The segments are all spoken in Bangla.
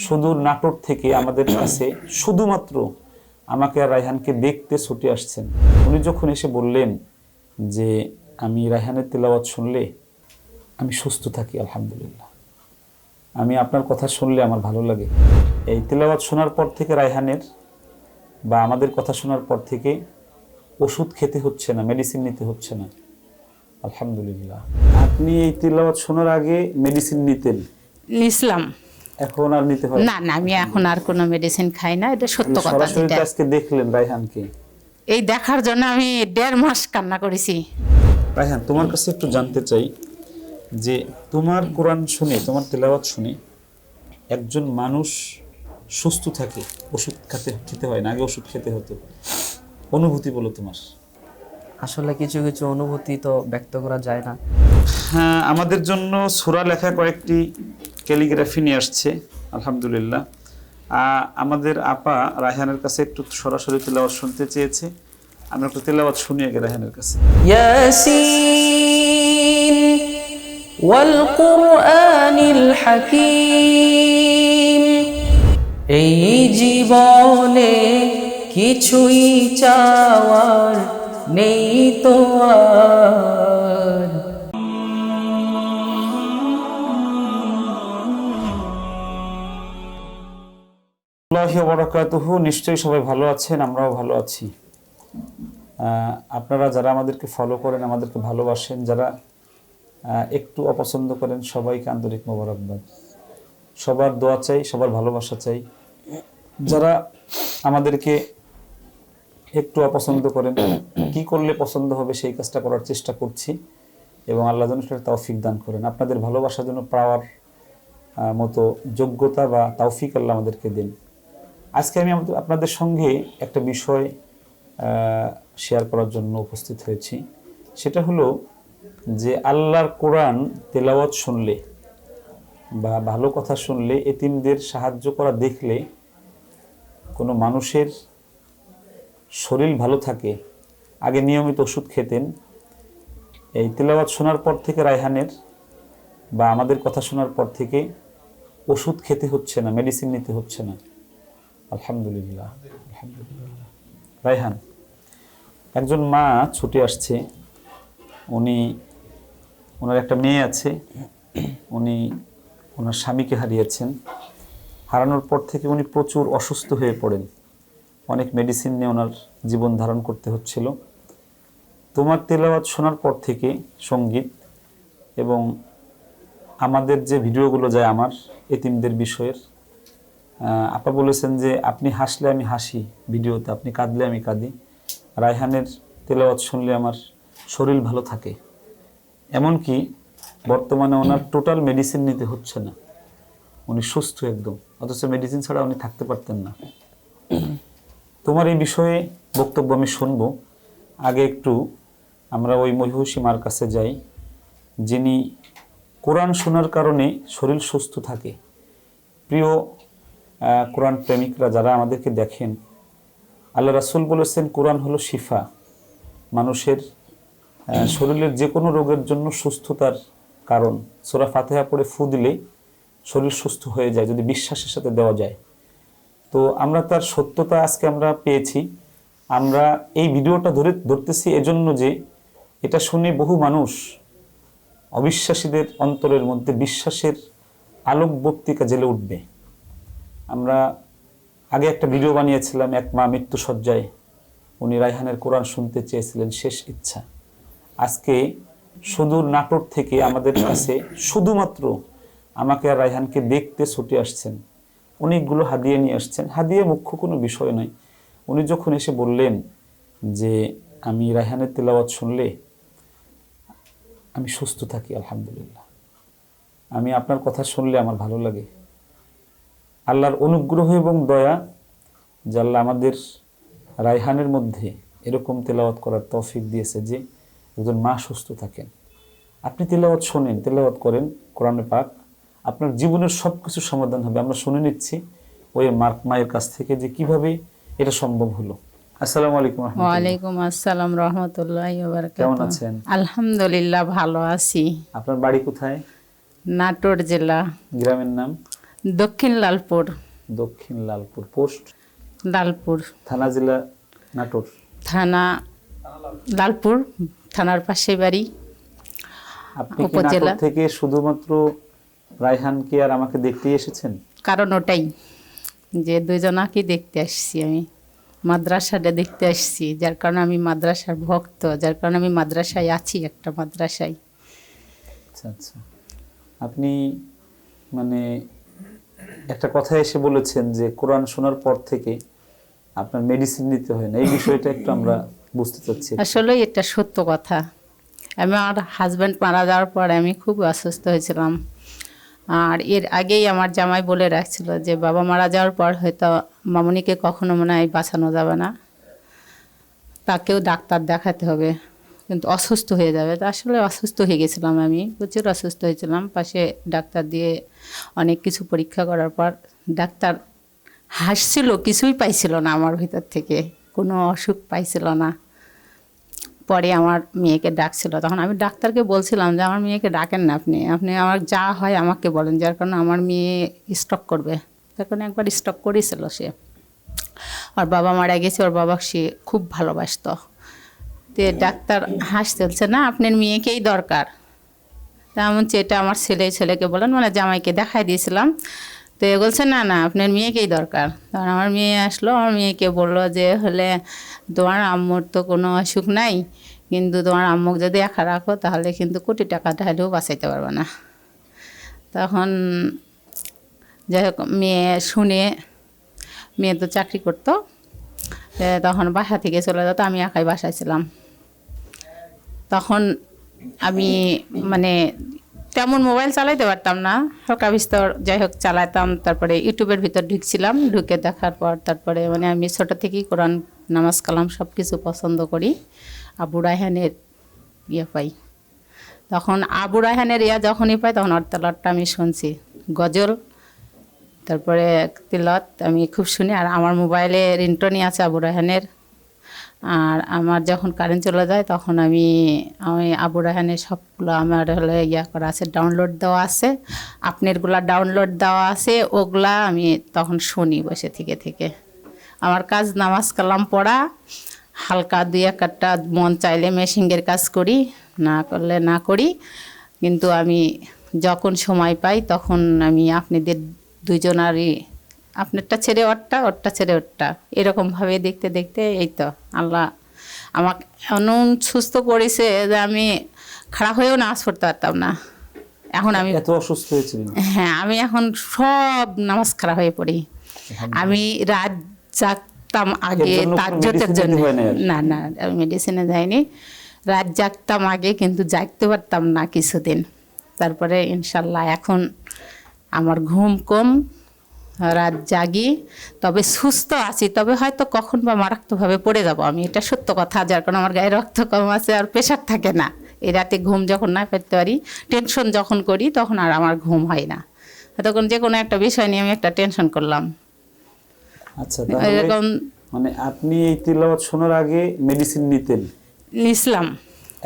সুদূর নাটোর থেকে আমাদের কাছে শুধুমাত্র আমাকে আর রায়হানকে দেখতে ছুটে আসছেন। উনি যখন এসে বললেন যে আমি রায়হানের তেলাওয়াত শুনলে আমি সুস্থ থাকি, আলহামদুলিল্লাহ, আমি আপনার কথা শুনলে আমার ভালো লাগে। এই তেলাওয়াত শোনার পর থেকে রায়হানের বা আমাদের কথা শোনার পর থেকে ওষুধ খেতে হচ্ছে না, মেডিসিন নিতে হচ্ছে না, আলহামদুলিল্লাহ। আপনি এই তেলাওয়াত শোনার আগে মেডিসিন নিতেন? নিছিলাম। এখন আর নিতে হয় না না, আমি এখন আর কোনো মেডিসিন খাই না, এটা সত্য কথা। সরাসরি যেটা আজকে দেখলেন রায়হানকে, এই দেখার জন্য আমি 1.5 মাস কান্না করেছি। রায়হান, তোমার কাছে একটু জানতে চাই যে তোমার কোরআন শুনে, তোমার তেলাওয়াত শুনে একজন মানুষ সুস্থ থাকে, ওষুধ খেতে হয় না, আগে ওষুধ খেতে হতো, অনুভূতি বলো তোমার। আসলে কিছু কিছু অনুভূতি তো ব্যক্ত করা যায় না। হ্যাঁ, আমাদের জন্য সূরা লেখা কয়েকটি ক্যালিগ্রাফি নিয়ে আসছে, আলহামদুলিল্লাহ। আমাদের আপা রায়হানের কাছে একটু সরাসরি তেলাওয়াত শুনতে চেয়েছে। আমরা একটু তেলাওয়াত শুনি আগে রায়হানের কাছে। ইয়াসিন ওয়াল কুরআনিল হাকীম। এই জীবনে কিছুই চাওয়ার নেই তো আর। আল্লাহু বারাকাতুহু। নিশ্চয়ই সবাই ভালো আছেন, আমরাও ভালো আছি। আপনারা যারা আমাদেরকে ফলো করেন, আমাদেরকে ভালোবাসেন, যারা একটু অপছন্দ করেন, সবাইকে আন্তরিক মোবারকবাদ। সবার দোয়া চাই, সবার ভালোবাসা চাই। যারা আমাদেরকে একটু অপছন্দ করেন, কি করলে পছন্দ হবে সেই কাজটা করার চেষ্টা করছি, এবং আল্লাহ যেন সেটা তৌফিক দান করেন। আপনাদের ভালোবাসার জন্য পাওয়ার মতো যোগ্যতা বা তৌফিক আল্লাহ আমাদেরকে দিন। আজকে আমি আপনাদের সঙ্গে একটা বিষয় শেয়ার করার জন্য উপস্থিত হয়েছি। সেটা হলো যে আল্লাহর কোরআন তেলাওয়াত শুনলে বা ভালো কথা শুনলে, এতিমদের সাহায্য করা দেখলে কোনো মানুষের শরীর ভালো থাকে। আগে নিয়মিত ওষুধ খেতেন, এই তেলাওয়াত শোনার পর থেকে রায়হানের বা আমাদের কথা শোনার পর থেকে ওষুধ খেতে হচ্ছে না, মেডিসিন নিতে হচ্ছে না, আলহামদুলিল্লাহ, আলহামদুলিল্লাহ। রায়হান, একজন মা ছুটে আসছে, ওনার একটা মেয়ে আছে, উনি ওনার স্বামীকে হারিয়েছেন। হারানোর পর থেকে উনি প্রচুর অসুস্থ হয়ে পড়েন, অনেক মেডিসিন নিয়ে ওনার জীবন ধারণ করতে হচ্ছিল। তোমার তেলাওয়াত শোনার পর থেকে সঙ্গীত এবং আমাদের যে ভিডিওগুলো যায় আমার এতিমদের বিষয়ের, আপা বলেছেন যে আপনি হাসলে আমি হাসি ভিডিওতে, আপনি কাঁদলে আমি কাঁদি, রায়হানের তেলাওয়াত শুনলে আমার শরীর ভালো থাকে। এমনকি বর্তমানে ওনার টোটাল মেডিসিন নিতে হচ্ছে না, উনি সুস্থ একদম, অথচ মেডিসিন ছাড়া উনি থাকতে পারতেন না। তোমার এই বিষয়ে বক্তব্য আমি শুনবো। আগে একটু আমরা ওই মহিষী মার কাছে যাই, যিনি কোরআন শোনার কারণে শরীর সুস্থ থাকে। প্রিয় কোরআন প্রেমিকরা যারা আমাদেরকে দেখেন, আল্লাহ রাসূল বলেছেন কোরআন হলো শিফা, মানুষের শরীরের যে কোনো রোগের জন্য সুস্থতার কারণ। সূরা ফাতিহা পড়ে ফু দিলে শরীর সুস্থ হয়ে যায়, যদি বিশ্বাসের সাথে দেওয়া যায়। তো আমরা তার সত্যতা আজকে আমরা পেয়েছি। আমরা এই ভিডিওটা ধরতেছি এজন্য যে এটা শুনে বহু মানুষ, অবিশ্বাসীদের অন্তরের মধ্যে বিশ্বাসের আলোকবর্তিকা জ্বেলে উঠবে। আমরা আগে একটা ভিডিও বানিয়েছিলাম, এক মা মৃত্যুশয্যায়, উনি রায়হানের কোরআন শুনতে চেয়েছিলেন, শেষ ইচ্ছা। আজকে সুদূর নাটোর থেকে আমাদের কাছে শুধুমাত্র আমাকে আর রায়হানকে দেখতে ছুটে আসছেন। অনেকগুলো হাদিয়া নিয়ে আসছেন, হাদিয়া মুখ্য কোনো বিষয় নয়। উনি যখন এসে বললেন যে আমি রায়হানের তেলাওয়াত শুনলে আমি সুস্থ থাকি, আলহামদুলিল্লাহ, আমি আপনার কথা শুনলে আমার ভালো লাগে। আল্লাহর অনুগ্রহ এবং দয়া যে আল্লাহ আমাদের রায়হানের মধ্যে এরকম তেলাওয়াত করার তৌফিক দিয়েছে যে একজন মা সুস্থ থাকেন। আপনি তেলাওয়াত শোনেন, তেলাওয়াত করেন কোরআনে পাক, আপনার জীবনের সব কিছু সমাধান হবে। আমরা শুনে নিচ্ছি ওই মায়ের কাছ থেকে যে কিভাবে এটা সম্ভব হলো। আসসালামু আলাইকুম। ওয়ালাইকুম আসসালাম রহমতুল্লাহি ওয়া বারাকাতুহু। কেমন আছেন? আলহামদুলিল্লাহ, ভালো আছি। আপনার বাড়ি কোথায়? নাটোর জেলা। গ্রামের নাম? দক্ষিণ লালপুর। দক্ষিণ লালপুর, পোস্ট লালপুর থানা, জেলা নাটোর। থানা লালপুর, থানার পাশে বাড়ি। আপনি কি উপজেলা। নাটোর থেকে শুধুমাত্র রায়হানকে আর আমাকে দেখতেই এসেছেন? কারণ ওটাই যে দুজনাকে দেখতে আসছি, আমি মাদ্রাসাটা দেখতে আসছি, যার কারণে আমি মাদ্রাসার ভক্ত, যার কারণে আমি মাদ্রাসায় আছি, একটা মাদ্রাসায়। আচ্ছা আচ্ছা। আপনি মানে একটা কথা এসে বলেছেন যে কোরআন শোনার পর থেকে আপনার মেডিসিন নিতে হয় না, এই বিষয়টা একটু আমরা বুঝতে চাচ্ছি। আসলে এটা সত্য কথা। আমার হাজব্যান্ড মারা যাওয়ার পর আমি খুব অসুস্থ হয়েছিলাম। আর এর আগেই আমার জামাই বলে রাখছিল যে বাবা মারা যাওয়ার পর হয়তো মামুনিকে কখনো মনে হয় বাঁচানো যাবে না, তাকেও ডাক্তার দেখাতে হবে, কিন্তু অসুস্থ হয়ে যাবে। তো আসলে অসুস্থ হয়ে গেছিলাম, আমি প্রচুর অসুস্থ হয়েছিলাম। পাশে ডাক্তার দিয়ে অনেক কিছু পরীক্ষা করার পর ডাক্তার হাসছিল, কিছুই পাইছিল না আমার ভিতর থেকে, কোনো অসুখ পাইছিল না। পরে আমার মেয়েকে ডাকছিল, তখন আমি ডাক্তারকে বলছিলাম যে আমার মেয়েকে ডাকেন না, আপনি আপনি আমার যা হয় আমাকে বলেন, যার কারণে আমার মেয়ে স্ট্রোক করবে। যার কারণে একবার স্ট্রোক করেছিল সে। ওর বাবা মারা গেছে, ওর বাবা সে খুব ভালোবাসতো। তো ডাক্তার হাসতেছে, না আপনার মেয়েকেই দরকার। তেমন এটা আমার ছেলেকে বলেন, মানে জামাইকে দেখাই দিয়েছিলাম। তো এ বলছে না না আপনার মেয়েকেই দরকার। তখন আমার মেয়ে আসলো, আমার মেয়েকে বললো যে হলে তোমার আম্মুর তো কোনো অসুখ নাই, কিন্তু তোমার আম্মুক যদি একা রাখো তাহলে কিন্তু কোটি টাকা ঢালেও বাঁচাইতে পারবে না। তখন যাই হোক মেয়ে শুনে, মেয়ে তো চাকরি করতো, তখন বাসা থেকে চলে যেত, আমি একাই বাসায় ছিলাম। তখন আমি মানে তেমন মোবাইল চালাইতে পারতাম না, হালকা বিস্তর যাই হোক চালাতাম। তারপরে ইউটিউবের ভিতর ঢুকছিলাম, ঢুকে দেখার পর তারপরে মানে আমি ছোটো থেকেই কোরআন নামাজ কালাম সব কিছু পছন্দ করি। আবু রায়হানের পাই, তখন আবু রায়হানের যখনই পাই তখন ওর তেলাওয়াতটা আমি শুনছি, গজল, তারপরে তিলাওয়াত আমি খুব শুনি। আর আমার মোবাইলে রিংটোনই আছে আবু রায়হানের। আর আমার যখন কারেন্ট চলে যায় তখন আমি আবু রায়হানের সবগুলো আমার হলে করা আছে, ডাউনলোড দেওয়া আছে, আপনারগুলা ডাউনলোড দেওয়া আছে, ওগুলা আমি তখন শুনি বসে থেকে। আমার কাজ নামাজ কালাম পড়া, হালকা দুই একটা মন চাইলে মেশিনের কাজ করি, না করলে না করি। কিন্তু আমি যখন সময় পাই তখন আমি আপনাদের দুজনারই, আপনারটা ছেড়ে ওরটা ছেড়ে ওরটা, এরকমভাবে দেখতে এই তো আল্লাহ আমাকে এমন সুস্থ করেছে যে আমি খারাপ হয়েও নামাজ পড়তে পারতাম না। এখন আমি এত অসুস্থ হয়েছিলেন? হ্যাঁ, আমি এখন সব নামাজ খারাপ হয়ে পড়ি। আমি রাত জাগতাম আগে তাজ্জুদের জন্য, না আমি মেডিসিনে যাইনি, রাত জাগতাম আগে, কিন্তু জাগতে পারতাম না কিছুদিন। তারপরে ইনশাল্লাহ এখন আমার ঘুম কম, রাত জাগি, তবে সুস্থ আছি। তবে হয়তো কখন বা মারাত্মকভাবে পড়ে যাব আমি, এটা সত্য কথা। যার কারণে আমার গায়ে রক্ত কম আছে আর প্রেশার থাকে না। এই রাতে ঘুম যখন না পেতে পারি, টেনশন যখন করি তখন আর আমার ঘুম হয় না। তখন যে কোনো একটা বিষয় নিয়ে আমি একটা টেনশন করলাম। আচ্ছা, এরকম মানে আপনি এই তিলাওয়াত শোনার আগে মেডিসিন নিতেন? নিছিলাম,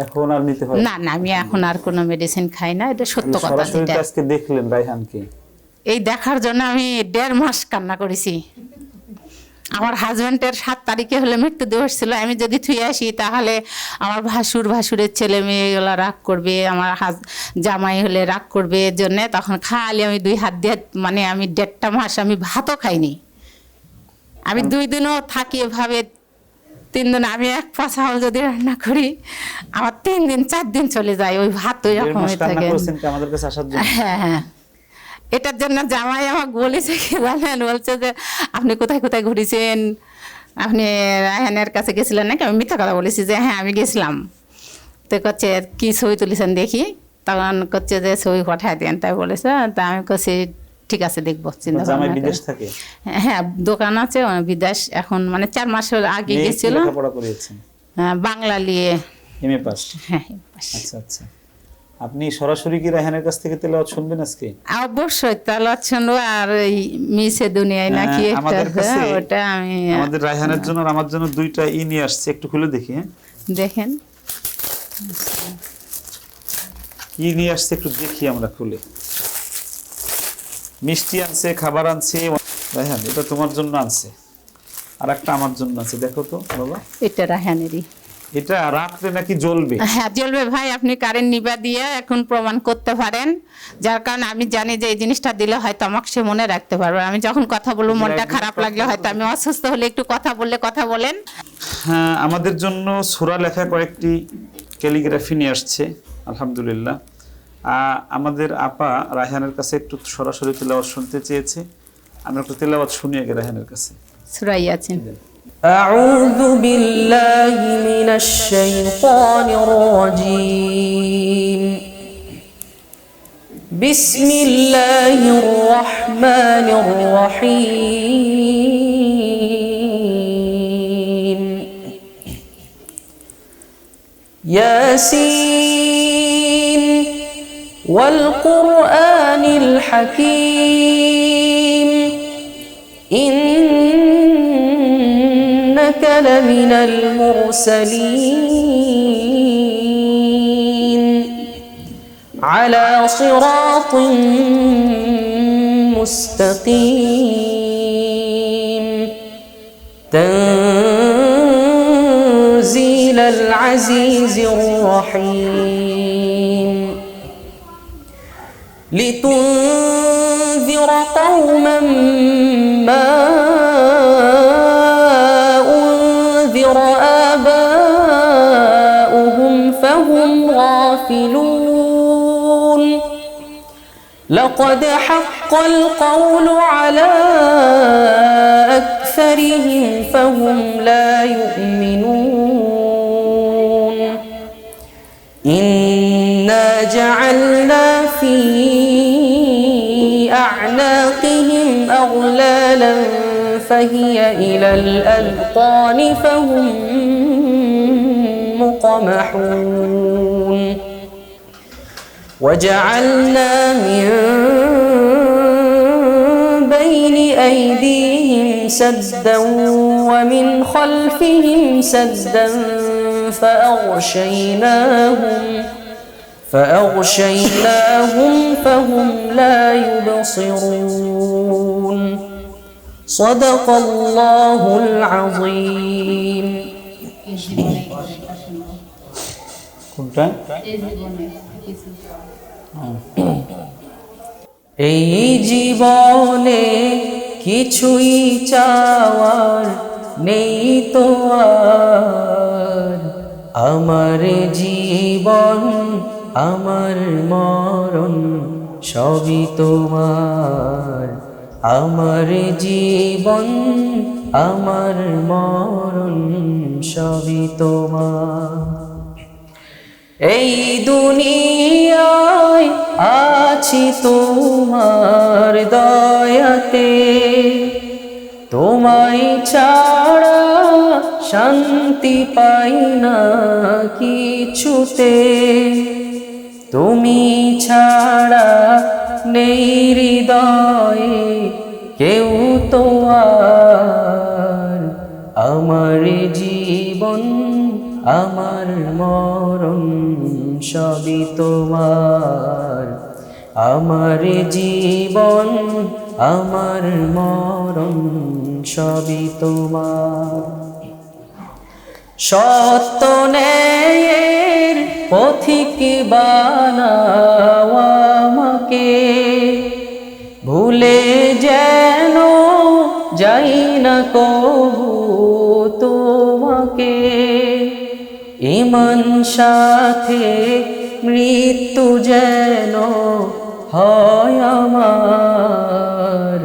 এখন আর নিতে হয় না? আমি এখন আর কোনো মেডিসিন খাই না, এটা সত্য কথা। সরাসরি আজকে দেখলেন রায়হানকে? এই দেখার জন্য আমি 1.5 মাস কান্না করেছি। আমার হাজব্যান্ডের 7 তারিখে হলে মৃত্যু দিবস ছিল, আমি যদি থুয়ে আসি তাহলে আমার ভাসুরের ছেলে মেয়েগুলো রাগ করবে, আমার জামাই হলে রাগ করবে, এর জন্যে তখন খালি আমি 2 হাত দিয়ে, মানে আমি 1.5 মাস আমি ভাতও খাইনি। আমি 2 দিনও থাকি এভাবে, 3 দিন আমি 1 পা চাউল যদি রান্না করি আমার 3 দিন 4 দিন চলে যায়, ওই ভাত ওই রকম থাকে। আমাদের কাছে আসার জন্য? হ্যাঁ, এটার জন্য জামাই আমাকে বলেছে কি জানেন, বলছে যে আপনি কোথায় ঘুরেছেন, আপনি রায়হানের কাছে গেছিলেন নাকি? আমি মিথ্যা কথা বলেছি যে হ্যাঁ আমি গেছিলাম। তো করছে কি ছবি তুলেছেন দেখি, তখন করছে যে ছবি পাঠায় দেন, তাই বলেছে। তা আমি করছি ঠিক আছে দেখবো, চিন্তা জামাই বিদেশ থাকে? হ্যাঁ, দোকান আছে বিদেশ, এখন মানে 4 মাসের আগে গেছিল। হ্যাঁ, বাংলা নিয়ে এমএ পাস। হ্যাঁ, আচ্ছা আচ্ছা। আপনি সরাসরি কি রায়হানের কাছ থেকে তেলাওয়াত শুনবেন আজকে? অবশ্যই তেলাওয়াত শুনবো। আর এই মিশে দুনিয়ায় নাকি ওটা আমি আমাদের রায়হানের জন্য আর আমার জন্য 2টা নিয়ে আসছে, একটু খুলে দেখি। হ্যাঁ দেখেন কি নিয়ে আসছে একটু দেখি আমরা খুলে। মিষ্টি আনছে, খাবার আনছে। রায়হান, এটা তোমার জন্য আনছে, আর একটা আমার জন্য আছে। দেখো তো বাবা, এটা রায়হানেরই। এটা রাত্রে নাকি জ্বলবে। হ্যাঁ জ্বলবে ভাই, আপনি কারেন্ট নিবা দিয়ে এখন প্রমাণ করতে পারেন, যার কারণে আমি জানি যে এই জিনিসটা দিলে হয়তো আমাকে সে মনে রাখতে পারবে। আমি যখন কথা বলবো, মনটা খারাপ লাগলে, হয়তো আমি অসুস্থ হলে একটু কথা বললে কথা বলেন। হ্যাঁ, আমাদের জন্য সূরা লেখা কয়েকটি ক্যালিগ্রাফি নিয়ে আসছে, আলহামদুলিল্লাহ। আমাদের আপা রায়হানের কাছে একটু সরাসরি তেলাওয়াত শুনতে চেয়েছে। আমরা একটু তেলাওয়াত শুনি আগে রায়হানের কাছে। সূরা ইয়াসিন। أعوذ بالله من الشيطان الرجيم بسم الله الرحمن الرحيم ياسين والقرآن الحكيم إنك لمن المرسلين على صراط مستقيم تنزيل العزيز الرحيم لتنذر قوما ما أنذر آباؤهم فهم غافلون لقد حق القول على أكثرهم فهم لا يؤمنون إنا جعلنا في أعناقهم أغلالا فهي إلى الأذقان فهم مقمحون وجعلنا من بين أيديهم سدا ومن خلفهم سدا فأغشيناهم فهم لا يبصرون صدق الله العظيم কোনটা? এই জীবনে কিছুই চাওয়ার নেই তো আর আমার জীবন আমার মরণ সবই তোমার আমার জীবন আমার মরণ সবই তোমার এই দুনিয়ায় আছি তোমার দয়াতে তোমায় ছাড়া শান্তি পাই না কিছুতে তুমি ছাড়া নেই হৃদয়ে কেউ তো আর আমার জীবন আমার মরণ সবই তোমার আমার জীবন আমার মরণ সবই তোমার সত্য ন্যায়ের পথিক বানাও আমাকে ভুলে যেন যাই না কবু তোমাকে ঈমান সাথে মৃত্যু যেন হয় আমার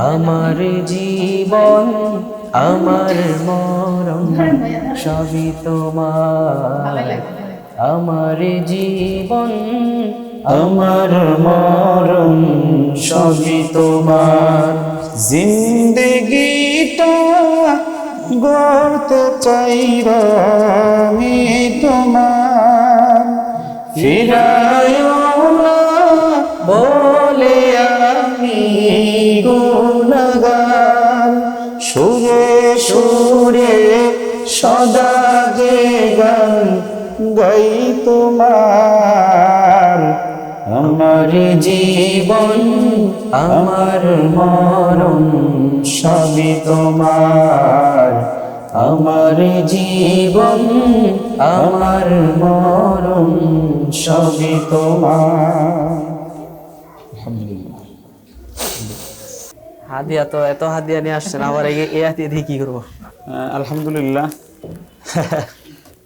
আমার জীবন আমার মরণ সবই তোমার আমার জীবন আমার মরণ সবই তোমার জিন্দেগিটা গড়তে চাই আমি তোমার, ফিরায় না বলে আমি গুনাহগার সুরে সুরে সদা যে গান গাই তোমার, আমার জীবন আমার মরণ সবই তোমার, আমার জীবন আমার মরণ সবই তোমার। আলহামদুলিল্লাহ। হাদিয়া তো এত হাদিয়া নিয়ে আসছেন, আবার এই হাদিয়া দিয়ে কি করবো? আলহামদুলিল্লাহ।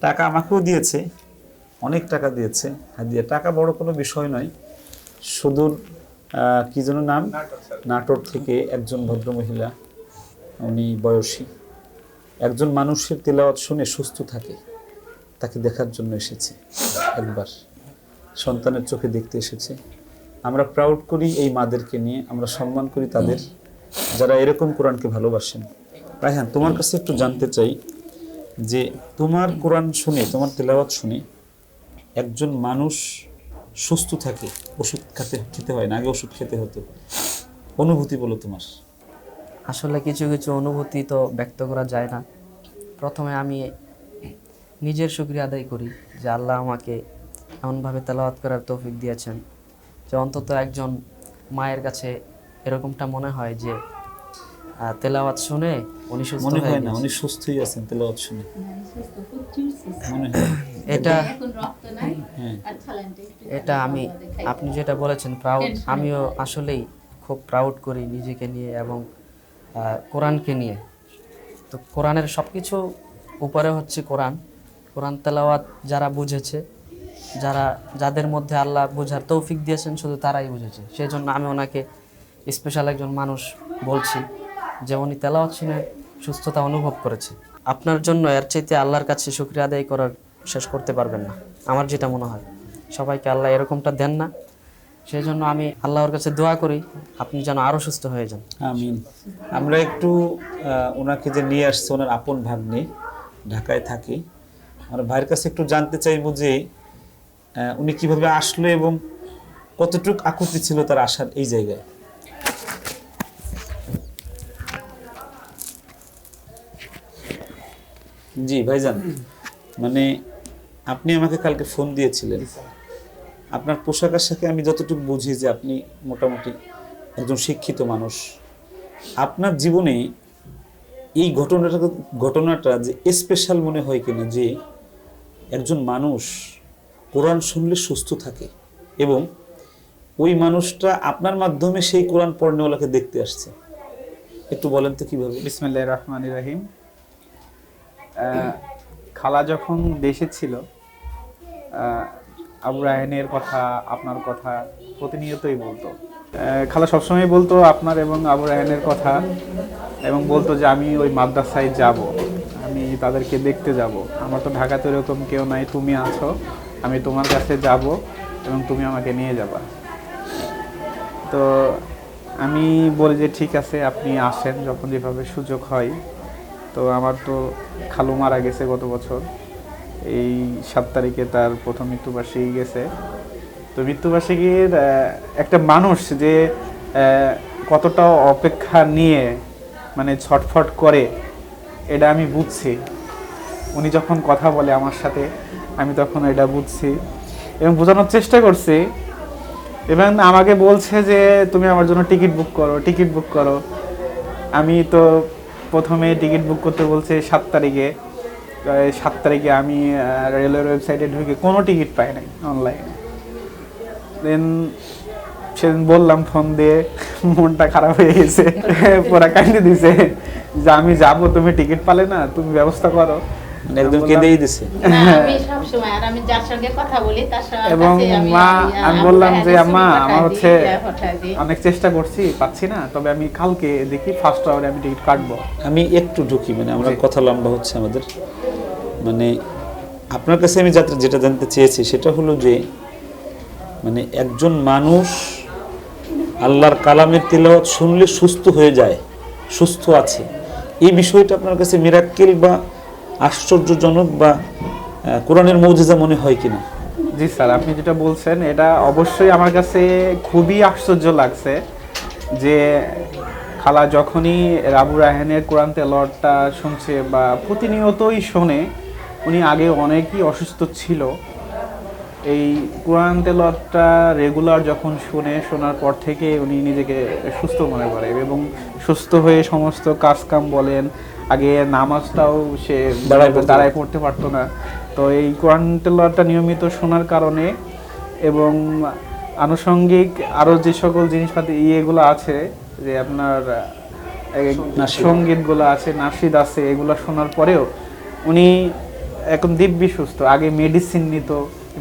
টাকা আমাকেও দিয়েছে, অনেক টাকা দিয়েছে হাদিয়া। টাকা বড় কোনো বিষয় নয়। সুদূর কি যেন নাম, নাটোর থেকে একজন ভদ্রমহিলা, উনি বয়সী, একজন মানুষের তেলাওয়াত শুনে সুস্থ থাকে, তাকে দেখার জন্য এসেছে। একবার সন্তানের চোখে দেখতে এসেছে। আমরা প্রাউড করি এই মাদেরকে নিয়ে, আমরা সম্মান করি তাদের, যারা এরকম কোরআনকে ভালোবাসেন। রায়হান, তোমার কাছে একটু জানতে চাই যে তোমার কোরআন শুনে, তোমার তেলাওয়াত শুনে একজন মানুষ সুস্থ থাকে, ওষুধ খেতে হয় না, আগে ওষুধ খেতে হতো, অনুভূতি বলো তোমার। আসলে কিছু কিছু অনুভূতি তো ব্যক্ত করা যায় না। প্রথমে আমি নিজের শুকরিয়া আদায় করি যে আল্লাহ আমাকে এমনভাবে তেলাওয়াত করার তৌফিক দিয়েছেন যে অন্তত একজন মায়ের কাছে এরকমটা মনে হয় যে তেলাওয়াত শুনে উনি সুস্থ মনে হয়ে হয় না গেছেন। উনি সুস্থই আছেন তেলাওয়াত শুনে, মনে হয়। এটা হ্যাঁ, এটা আমি, আপনি যেটা বলেছেন প্রাউড, আমিও আসলেই খুব প্রাউড করি নিজেকে নিয়ে এবং কোরআনকে নিয়ে। তো কোরআনের সব কিছু উপরে হচ্ছে কোরআন। কোরআন তেলাওয়াত যারা বুঝেছে, যাদের মধ্যে আল্লাহ বোঝার তৌফিক দিয়েছেন, শুধু তারাই বুঝেছে। সেই জন্য আমি ওনাকে স্পেশাল একজন মানুষ বলছি যে উনি তেলাওয়াত শুনে সুস্থতা অনুভব করেছে। আপনার জন্য এর চাইতে আল্লাহর কাছে শুকরিয়া আদায় করার শেষ করতে পারবেন না, আমার যেটা মনে হয়। সবাইকে আল্লাহ এরকমটা দেন না, সেই জন্য আমি আল্লাহর কাছে দোয়া করি আপনি যেন আরও সুস্থ হয়ে যান। আমিন। আমরা একটু ওনাকে যে নিয়ে আসছে, ওনার আপন ভাগ্নে ঢাকায় থাকে, আমরা ভাইয়ের কাছে একটু জানতে চাইবো যে উনি কিভাবে আসলো এবং কতটুকু আকুতি ছিল তার আসার এই জায়গায়। জি ভাইজান, মানে আপনি আমাকে কালকে ফোন দিয়েছিলেন। আপনার পোশাক আশাকে আমি যতটুকু বুঝি যে আপনি মোটামুটি একজন শিক্ষিত মানুষ। আপনার জীবনে এই ঘটনাটা যে স্পেশাল মনে হয় কিনা, যে একজন মানুষ কোরআন শুনলে সুস্থ থাকে এবং ওই মানুষটা আপনার মাধ্যমে সেই কোরআন পড়নেওয়ালাকে দেখতে আসছে, একটু বলেন তো কিভাবে? বিসমিল্লাহির রহমানির রহিম। খালা যখন দেশে ছিল, আবু রায়হানের কথা, আপনার কথা প্রতিনিয়তই বলতো। খালা সবসময় বলতো আপনার এবং আবু রায়হানের কথা, এবং বলতো যে আমি ওই মাদ্রাসায় যাব, আমি তাদেরকে দেখতে যাব। আমার তো ঢাকাতে এরকম কেউ নাই, তুমি আছো, আমি তোমার কাছে যাব এবং তুমি আমাকে নিয়ে যাবা। তো আমি বলি যে ঠিক আছে, আপনি আসেন যখন যেভাবে সুযোগ হয়। তো আমার তো খালু মারা গেছে গত বছর, এই 7 তারিখে তার প্রথম মৃত্যুবার্ষিকী গেছে। তো মৃত্যুবার্ষিকীর একটা মানুষ যে কতটা অপেক্ষা নিয়ে মানে ছটফট করে, এটা আমি বুঝছি। উনি যখন কথা বলে আমার সাথে, আমি তখন এটা বুঝছি এবং বোঝানোর চেষ্টা করছি। এবং আমাকে বলছে যে তুমি আমার জন্য টিকিট বুক করো। আমি তো প্রথমে টিকিট বুক করতে বলছে 7 তারিখে। 7 তারিখে আমি রেলওয়ের ওয়েবসাইটে ঢুকে কোনো টিকিট পাই নাই অনলাইনে। দেন সেদিন বললাম ফোন দিয়ে, মনটা খারাপ হয়ে গেছে, পুরা কান্দি দিছে যে আমি যাব, তুমি টিকিট পালে না, তুমি ব্যবস্থা করো। একদম কেঁদেই দিছে। এবং মা, আমি বললাম যে আম্মা, আমার হচ্ছে অনেক চেষ্টা করছি, পাচ্ছি না, তবে আমি কালকে দেখি ফার্স্ট আওয়ারে আমি টিকিট কাটবো। আমি একটু ঢুকি, মানে আমরা কথা লম্বা হচ্ছে আমাদের। মানে আপনার কাছে আমি যেটা জানতে চেয়েছি সেটা হলো যে মানে একজন মানুষ আল্লাহর কালামের তিলাওয়াত শুনলে সুস্থ হয়ে যায়, সুস্থ আছে, এই বিষয়টা আপনার কাছে মিরাক্কেল বা আশ্চর্যজনক বা কোরআনের মৌজিজা মনে হয় কিনা? জি স্যার, আপনি যেটা বলছেন এটা অবশ্যই আমার কাছে খুবই আশ্চর্য লাগছে যে খালা যখনই আবু রায়হানের কোরআন তেলাওয়াতটা শুনছে বা প্রতিনিয়তই শোনে, উনি আগে অনেকই অসুস্থ ছিল এই কোরআন তেলাওয়াতটা রেগুলার যখন শোনার পর থেকে উনি নিজেকে সুস্থ মনে করে এবং সুস্থ হয়ে সমস্ত কাজকাম বলেন, আগে নামাজটাও সে দাঁড়ায় পড়তে পারতো না, তো এই কোরআন তেলাওয়াতটা নিয়মিত শোনার কারণে এবং আনুষঙ্গিক আরও যে সকল জিনিসপাতি এগুলো আছে, যে আপনার সঙ্গীতগুলো আছে, নাশিদ আছে, এগুলো শোনার পরেও উনি এখন দিব্যি সুস্থ। আগে মেডিসিন নিত,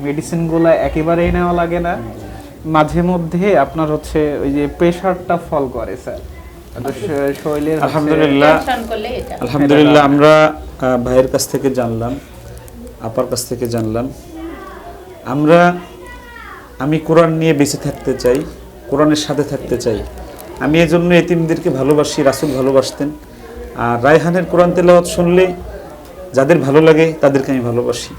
মেডিসিনগুলো একেবারেই নেওয়া লাগে না, মাঝে মধ্যে আপনার হচ্ছে ওই যে প্রেশারটা ফল করে স্যার, শরীরের আলহামদুলিল্লাহ, আলহামদুলিল্লাহ আমরা ভাইয়ের কাছ থেকে জানলাম, আপার কাছ থেকে জানলাম, আমি কোরআন নিয়ে বেঁচে থাকতে চাই, কোরআনের সাথে থাকতে চাই। আমি এজন্য এতিমদেরকে ভালোবাসি, রাসূল ভালোবাসতেন। আর রায়হানের কোরআন তেলাওয়াত শুনলে যাদের ভালো লাগে তাদেরকে আমি ভালোবাসি।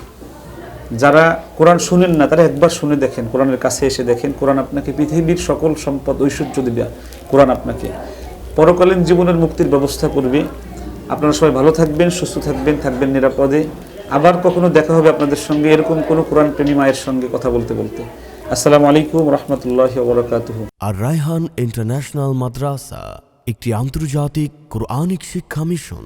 যারা কোরআন শুনেন না তারা একবার শুনে দেখেন, কোরআনের কাছে এসে দেখেন, কোরআন আপনাকে পৃথিবীর সকল সম্পদ ঐশ্বর্য দিবে। কোরআন আপনাকে পরকালীন জীবনের মুক্তির ব্যবস্থা করবে। আপনারা সবাই ভালো থাকবেন, সুস্থ থাকবেন, থাকবেন নিরাপদে। আবার কখনো দেখা হবে আপনাদের সঙ্গে এরকম কোনো কোরআন প্রেমী মায়ের সঙ্গে কথা বলতে বলতে। আসসালামু আলাইকুম রহমতুল্লাহি ওয়া বারাকাতুহু। আর রায়হান ইন্টারন্যাশনাল মাদ্রাসা একটি আন্তর্জাতিক কোরআনিক শিক্ষা মিশন।